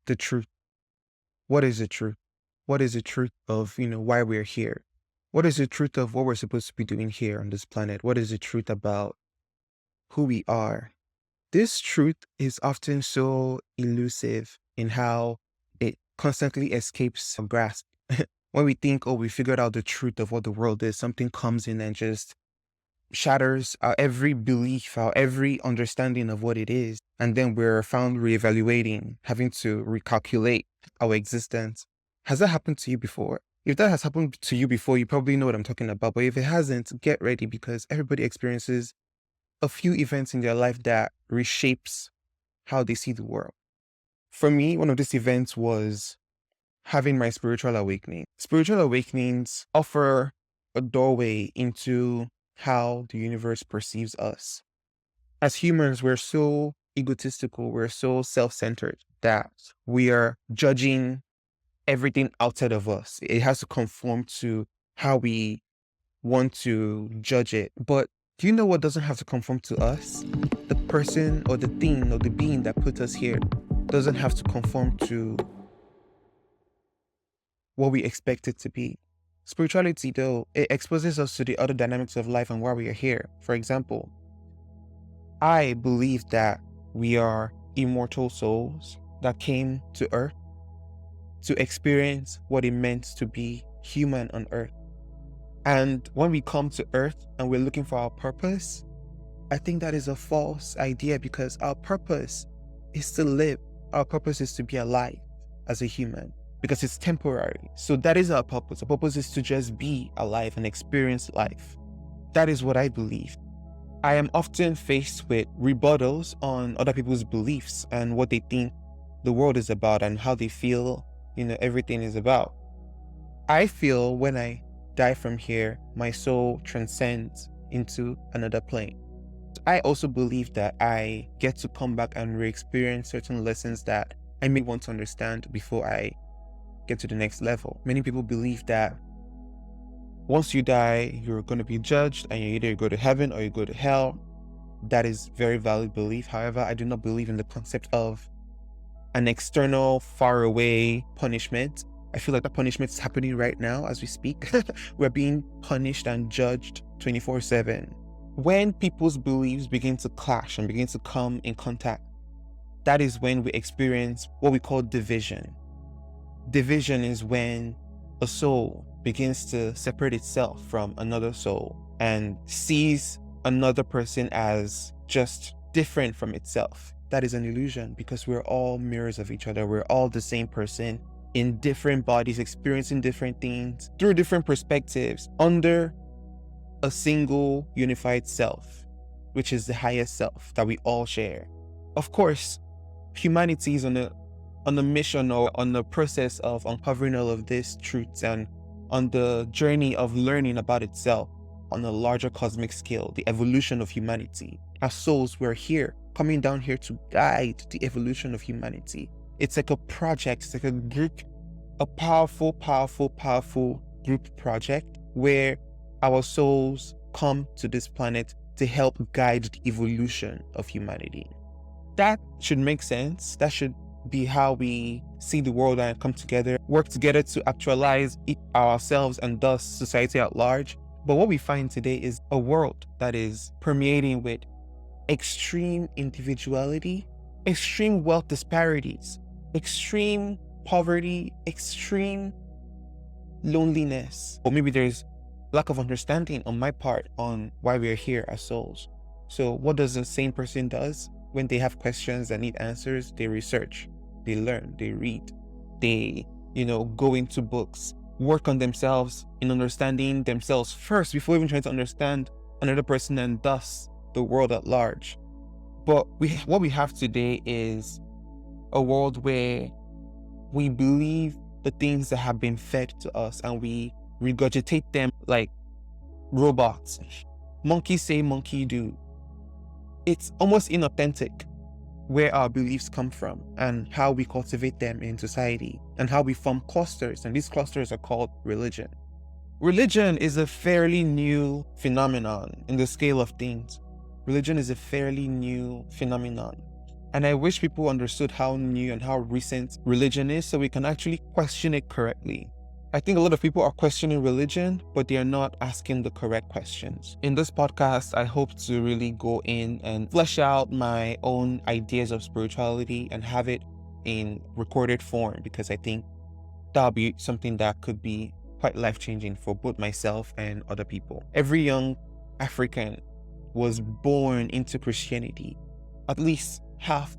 the truth. What is the truth? What is the truth of, why we're here? What is the truth of what we're supposed to be doing here on this planet? What is the truth about who we are? This truth is often so elusive in how it constantly escapes our grasp. When we think, oh, we figured out the truth of what the world is, something comes in and just shatters our every belief, our every understanding of what it is. And then we're found reevaluating, having to recalculate our existence. Has that happened to you before? If that has happened to you before, you probably know what I'm talking about. But if it hasn't, get ready, because everybody experiences a few events in their life that reshapes how they see the world. For me, one of these events was having my spiritual awakening. Spiritual awakenings offer a doorway into how the universe perceives us. As humans, we're so egotistical, we're so self-centered that we are judging everything outside of us. It has to conform to how we want to judge it. But do you know what doesn't have to conform to us? The person or the thing or the being that put us here doesn't have to conform to what we expect it to be. Spirituality, though, it exposes us to the other dynamics of life and why we are here. For example, I believe that we are immortal souls that came to Earth to experience what it meant to be human on Earth. And when we come to Earth and we're looking for our purpose, I think that is a false idea, because our purpose is to live. Our purpose is to be alive as a human, because it's temporary. So that is our purpose. Our purpose is to just be alive and experience life. That is what I believe. I am often faced with rebuttals on other people's beliefs and what they think the world is about and how they feel, everything is about. I feel when I die from here, my soul transcends into another plane. I also believe that I get to come back and re-experience certain lessons that I may want to understand before I get to the next level. Many people believe that once you die, you're going to be judged and you either go to heaven or you go to hell. That is very valid belief. However, I do not believe in the concept of an external, faraway punishment. I feel like the punishment is happening right now as we speak. We're being punished and judged 24/7. When people's beliefs begin to clash and begin to come in contact, that is when we experience what we call division. Division is when a soul begins to separate itself from another soul and sees another person as just different from itself. That is an illusion, because we're all mirrors of each other. We're all the same person in different bodies, experiencing different things through different perspectives under a single unified self, which is the highest self that we all share. Of course, humanity is on a mission or on the process of uncovering all of these truths and on the journey of learning about itself on a larger cosmic scale, the evolution of humanity. As souls, we're here, coming down here to guide the evolution of humanity. It's like a project, it's like a group, a powerful group project where our souls come to this planet to help guide the evolution of humanity. That should make sense. That should be how we see the world and come together, work together to actualize ourselves and thus society at large. But what we find today is a world that is permeating with extreme individuality, extreme wealth disparities, extreme poverty, extreme loneliness. Or maybe there's lack of understanding on my part on why we're here as souls. So what does a sane person does when they have questions that need answers? They research, they learn, they read, they, go into books, work on themselves in understanding themselves first before even trying to understand another person and thus the world at large. But what we have today is a world where we believe the things that have been fed to us and we regurgitate them like robots. Monkey say, monkey do. It's almost inauthentic where our beliefs come from and how we cultivate them in society and how we form clusters, and these clusters are called religion. Religion is a fairly new phenomenon in the scale of things. Religion is a fairly new phenomenon. And I wish people understood how new and how recent religion is so we can actually question it correctly. I think a lot of people are questioning religion, but they are not asking the correct questions. In this podcast, I hope to really go in and flesh out my own ideas of spirituality and have it in recorded form, because I think that'll be something that could be quite life-changing for both myself and other people. Every young African was born into Christianity. At least half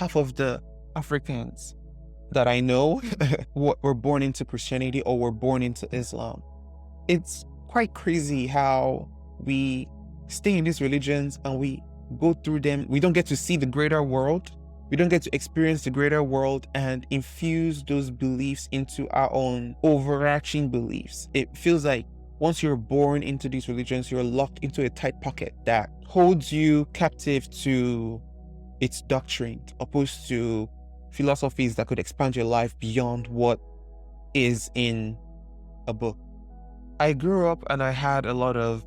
of the Africans that I know were born into Christianity or were born into Islam. It's quite crazy how we stay in these religions and we go through them. We don't get to see the greater world. We don't get to experience the greater world and infuse those beliefs into our own overarching beliefs. It feels like once you're born into these religions, you're locked into a tight pocket that holds you captive to its doctrine, opposed to philosophies that could expand your life beyond what is in a book. I grew up and I had a lot of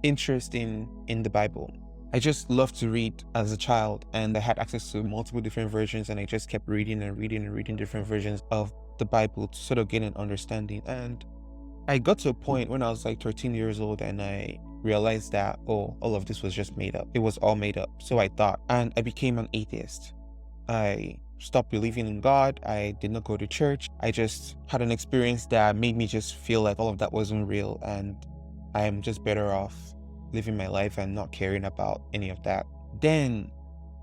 interest in the Bible. I just loved to read as a child, and I had access to multiple different versions, and I just kept reading different versions of the Bible to sort of gain an understanding. And I got to a point when I was like 13 years old and I realized that, all of this was just made up. It was all made up. So I thought, and I became an atheist. I stopped believing in God. I did not go to church. I just had an experience that made me just feel like all of that wasn't real, and I am just better off living my life and not caring about any of that. Then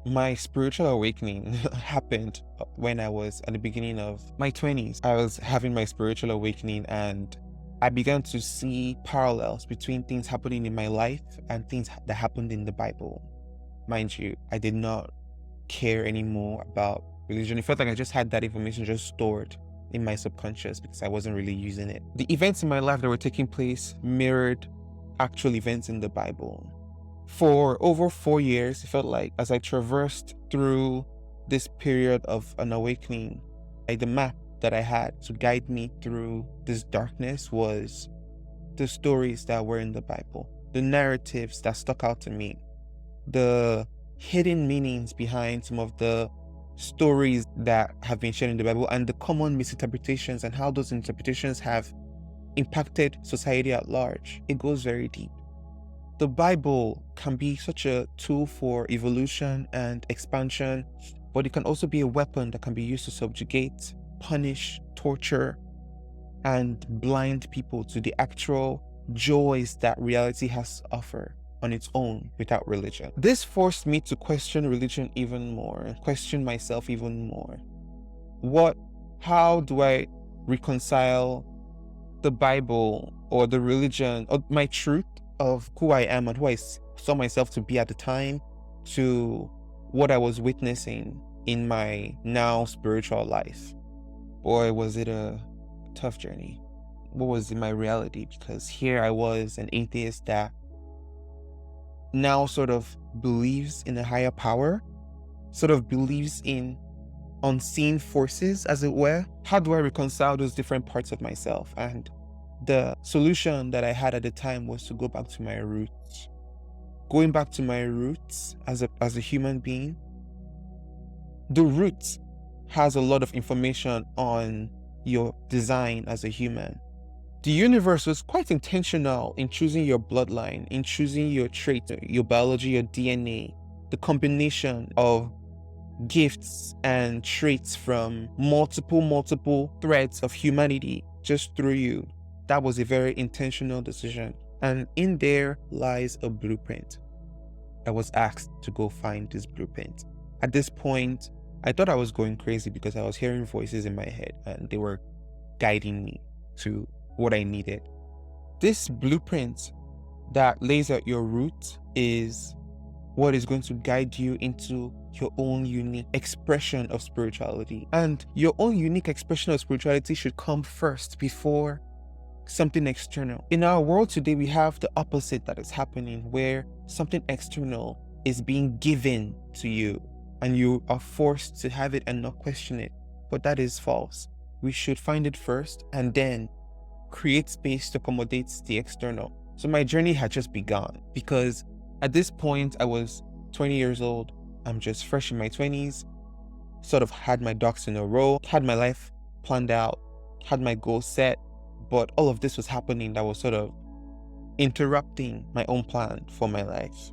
my spiritual awakening happened when I was at the beginning of my 20s. I was having my spiritual awakening and I began to see parallels between things happening in my life and things that happened in the Bible. Mind you, I did not care anymore about religion. It felt like I just had that information just stored in my subconscious because I wasn't really using it. The events in my life that were taking place mirrored actual events in the Bible. For over 4 years, it felt like as I traversed through this period of an awakening, the map that I had to guide me through this darkness was the stories that were in the Bible, the narratives that stuck out to me, the hidden meanings behind some of the stories that have been shared in the Bible, and the common misinterpretations and how those interpretations have impacted society at large. It goes very deep. The Bible can be such a tool for evolution and expansion, but it can also be a weapon that can be used to subjugate, punish, torture, and blind people to the actual joys that reality has to offer on its own without religion. This forced me to question religion even more and question myself even more. How do I reconcile the Bible or the religion or my truth of who I am and who I saw myself to be at the time to what I was witnessing in my now spiritual life? Boy, was it a tough journey. What was in my reality? Because here I was, an atheist that now sort of believes in a higher power, sort of believes in unseen forces, as it were. How do I reconcile those different parts of myself? And the solution that I had at the time was to go back to my roots. Going back to my roots as a human being. The roots has a lot of information on your design as a human. The universe was quite intentional in choosing your bloodline, in choosing your trait, your biology, your DNA, the combination of gifts and traits from multiple threads of humanity just through you. That was a very intentional decision. And in there lies a blueprint. I was asked to go find this blueprint. At this point, I thought I was going crazy because I was hearing voices in my head and they were guiding me to what I needed. This blueprint that lays out your root is what is going to guide you into your own unique expression of spirituality. And your own unique expression of spirituality should come first before something external. In our world today, we have the opposite that is happening, where something external is being given to you and you are forced to have it and not question it. But that is false. We should find it first and then create space to accommodate the external. So my journey had just begun, because at this point I was 20 years old. I'm just fresh in my 20s, sort of had my ducks in a row, had my life planned out, had my goals set, but all of this was happening that was sort of interrupting my own plan for my life.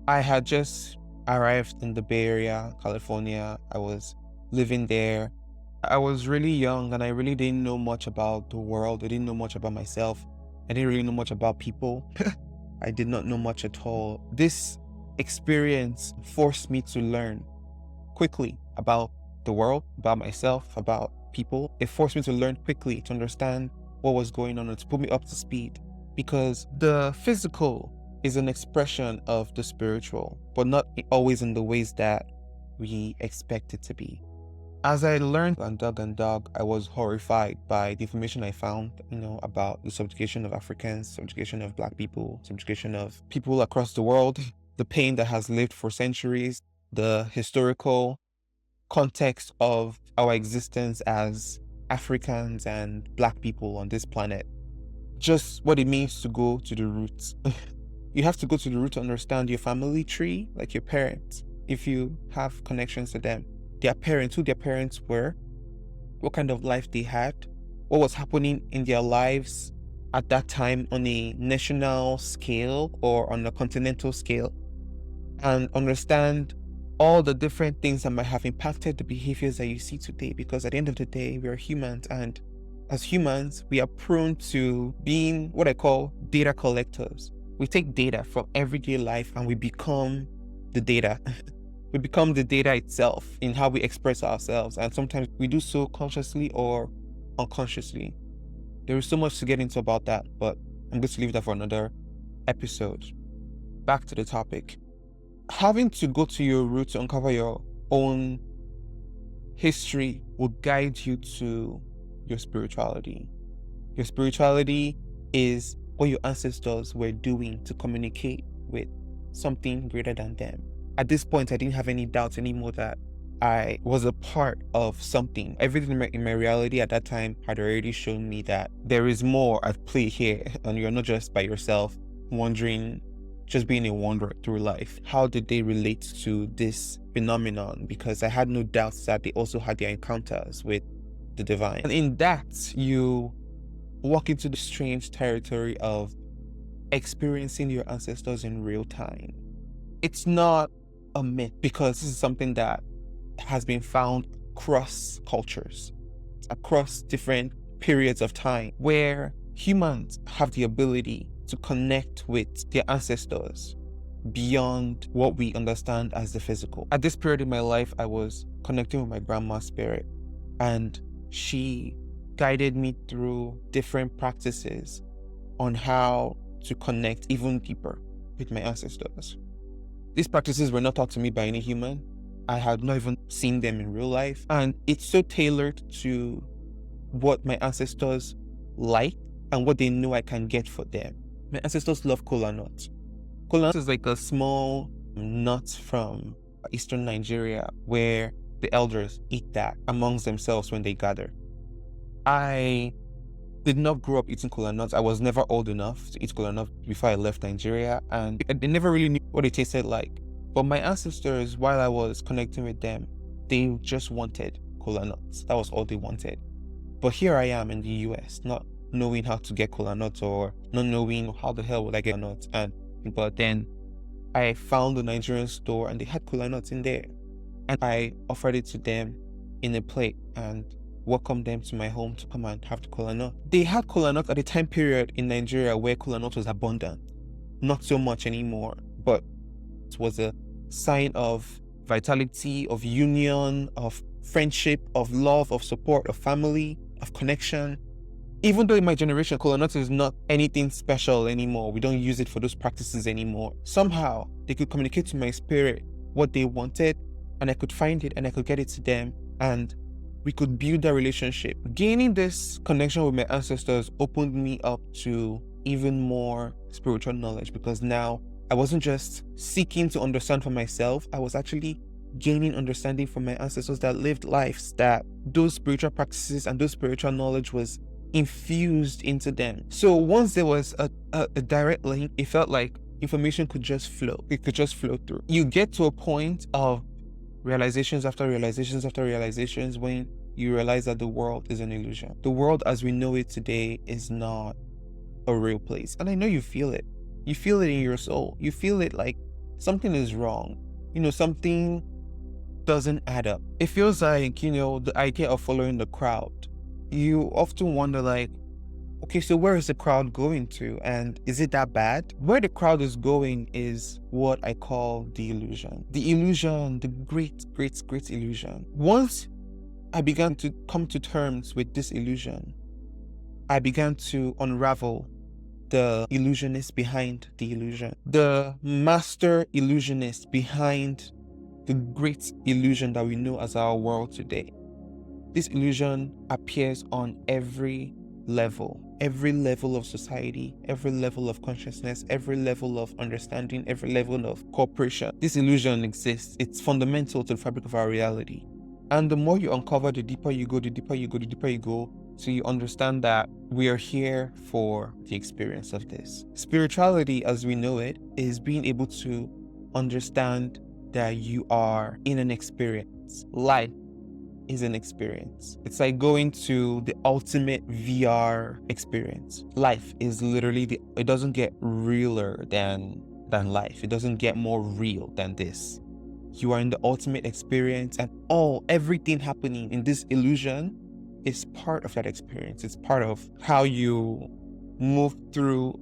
I had just arrived in the Bay Area, California. I was living there. I was really young and I really didn't know much about the world. I didn't know much about myself. I didn't really know much about people. I did not know much at all. This experience forced me to learn quickly about the world, about myself, about people. It forced me to learn quickly, to understand what was going on and to put me up to speed. Because the physical is an expression of the spiritual, but not always in the ways that we expect it to be. As I learned and dug, I was horrified by the information I found, about the subjugation of Africans, subjugation of Black people, subjugation of people across the world, the pain that has lived for centuries, the historical context of our existence as Africans and Black people on this planet. Just what it means to go to the roots. You have to go to the root to understand your family tree, like your parents, if you have connections to them. Their parents, who their parents were, what kind of life they had, what was happening in their lives at that time on a national scale or on a continental scale, and understand all the different things that might have impacted the behaviors that you see today. Because at the end of the day, we are humans, and as humans, we are prone to being what I call data collectors. We take data from everyday life and we become the data. We become the data itself in how we express ourselves. And sometimes we do so consciously or unconsciously. There is so much to get into about that, but I'm going to leave that for another episode. Back to the topic. Having to go to your root to uncover your own history will guide you to your spirituality. Your spirituality is what your ancestors were doing to communicate with something greater than them. At this point, I didn't have any doubts anymore that I was a part of something. Everything in my reality at that time had already shown me that there is more at play here, and you're not just by yourself wandering, just being a wanderer through life. How did they relate to this phenomenon? Because I had no doubts that they also had their encounters with the divine. And in that, you walk into the strange territory of experiencing your ancestors in real time. It's not a myth, because this is something that has been found across cultures, across different periods of time, where humans have the ability to connect with their ancestors beyond what we understand as the physical. At this period in my life, I was connecting with my grandma's spirit, and she guided me through different practices on how to connect even deeper with my ancestors. These practices were not taught to me by any human. I had not even seen them in real life. And it's so tailored to what my ancestors like and what they know I can get for them. My ancestors love kola nuts. Kola nuts is like a small nut from eastern Nigeria where the elders eat that amongst themselves when they gather. I did not grow up eating kola nuts. I was never old enough to eat kola nuts before I left Nigeria, and they never really knew what it tasted like. But my ancestors, while I was connecting with them, they just wanted kola nuts. That was all they wanted. But here I am in the US, not knowing how to get kola nuts or not knowing how the hell would I get nuts. But then I found a Nigerian store and they had kola nuts in there. And I offered it to them in a plate and welcomed them to my home to come and have the kola nut. They had kola nut at a time period in Nigeria where kola nut was abundant. Not so much anymore, but it was a sign of vitality, of union, of friendship, of love, of support, of family, of connection. Even though in my generation, kola nut is not anything special anymore. We don't use it for those practices anymore. Somehow, they could communicate to my spirit what they wanted, and I could find it and I could get it to them, and we could build that relationship. Gaining this connection with my ancestors opened me up to even more spiritual knowledge, because now I wasn't just seeking to understand for myself, I was actually gaining understanding from my ancestors that lived lives that those spiritual practices and those spiritual knowledge was infused into them. So once there was a direct link, it felt like information could just flow. It could just flow through. You get to a point of realizations after realizations after realizations when you realize that the world is an illusion. The world as we know it today is not a real place. And I know you feel it. You feel it in your soul. You feel it like something is wrong. Something doesn't add up. It feels like, the idea of following the crowd. You often wonder like, okay, so where is the crowd going to? And is it that bad? Where the crowd is going is what I call the illusion. The illusion, the great, great, great illusion. Once I began to come to terms with this illusion, I began to unravel the illusionist behind the illusion. The master illusionist behind the great illusion that we know as our world today. This illusion appears on every level of society, every level of consciousness, every level of understanding, every level of cooperation. This illusion exists. It's fundamental to the fabric of our reality. And the more you uncover, the deeper you go, so you understand that we are here for the experience of this. Spirituality, as we know it, is being able to understand that you are in an experience. Life is an experience. It's like going to the ultimate VR experience. Life is literally it doesn't get realer than life. It doesn't get more real than this. You are in the ultimate experience, and everything happening in this illusion is part of that experience. It's part of how you move through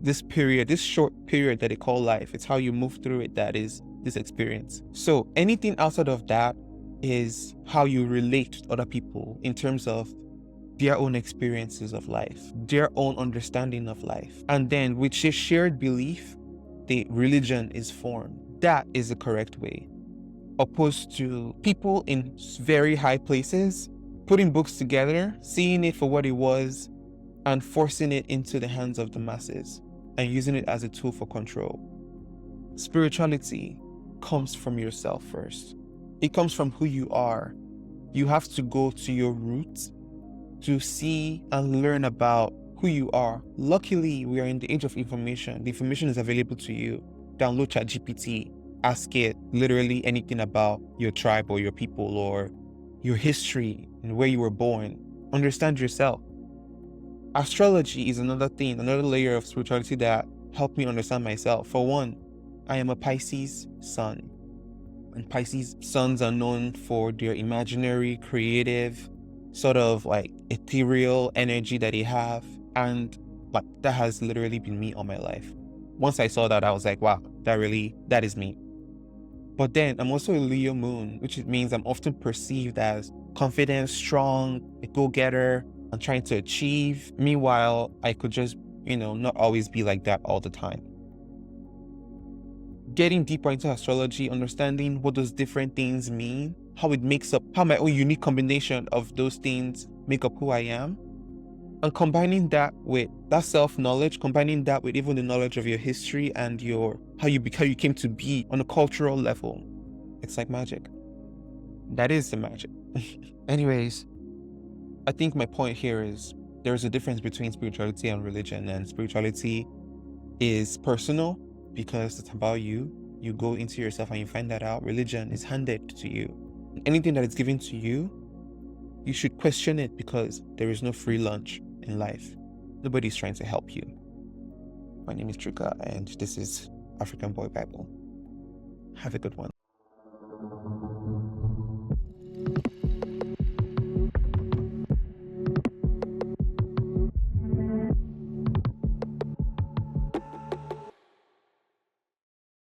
this period, this short period that they call life. It's how you move through it that is this experience. So anything outside of that is how you relate to other people in terms of their own experiences of life, their own understanding of life. And then with a shared belief, the religion is formed. That is the correct way. Opposed to people in very high places putting books together, seeing it for what it was, and forcing it into the hands of the masses and using it as a tool for control. Spirituality comes from yourself first. It comes from who you are. You have to go to your roots to see and learn about who you are. Luckily, we are in the age of information. The information is available to you. Download ChatGPT, ask it literally anything about your tribe or your people or your history and where you were born. Understand yourself. Astrology is another thing, another layer of spirituality that helped me understand myself. For one, I am a Pisces sun. And Pisces suns are known for their imaginary, creative, sort of like ethereal energy that they have. And like that has literally been me all my life. Once I saw that, I was like, wow, that is me. But then I'm also a Leo moon, which means I'm often perceived as confident, strong, a go-getter, and trying to achieve. Meanwhile, I could just, not always be like that all the time. Getting deeper into astrology, understanding what those different things mean, how it makes up, how my own unique combination of those things make up who I am, and combining that with that self-knowledge, combining that with even the knowledge of your history and how you came to be on a cultural level. It's like magic. That is the magic. Anyways, I think my point here is there's a difference between spirituality and religion, and spirituality is personal because it's about you. You go into yourself and you find that out. Religion is handed to you. Anything that is given to you, you should question it because there is no free lunch in life. Nobody's trying to help you. My name is Chuka and this is African Boy Bible. Have a good one.